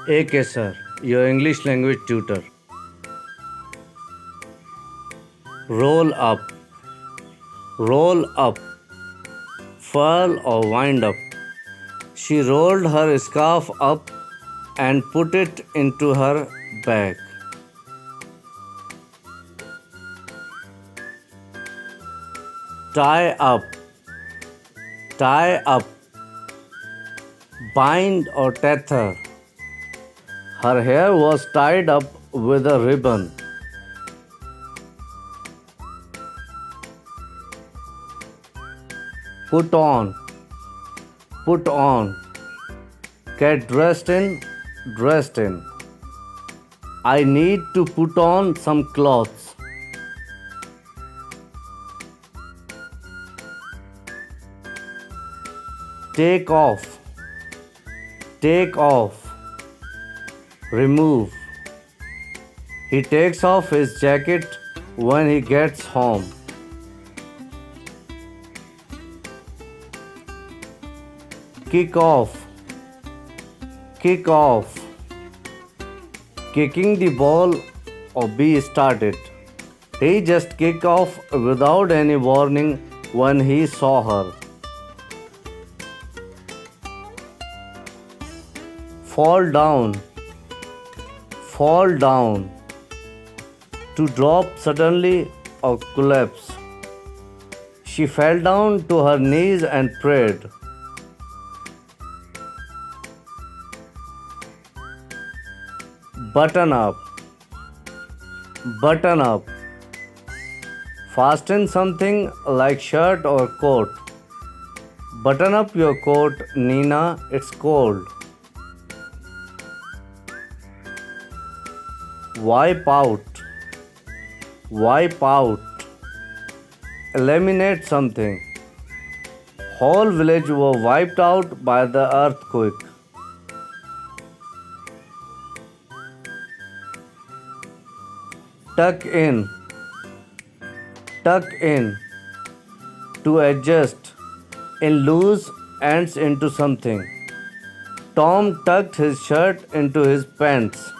AK sir, your English language tutor. Roll up, roll up, furl or wind up. She rolled her scarf up and put it into her bag. Tie up, tie up, bind or tether. Her hair was tied up with a ribbon. Put on, put on. Get dressed in, dressed in. I need to put on some clothes. Take off, take off. Remove. He takes off his jacket when he gets home. Kick off, kick off. Kicking the ball or be started. He just kicked off without any warning when he saw her. Fall down, fall down. To drop suddenly or collapse. She fell down to her knees and prayed. Button up, button up. Fasten something like shirt or coat. Button up your coat, Nina, it's cold. Wipe out, wipe out. Eliminate something. Whole village were wiped out by the earthquake. Tuck in, tuck in. To adjust. In loose ends into something. Tom tucked his shirt into his pants.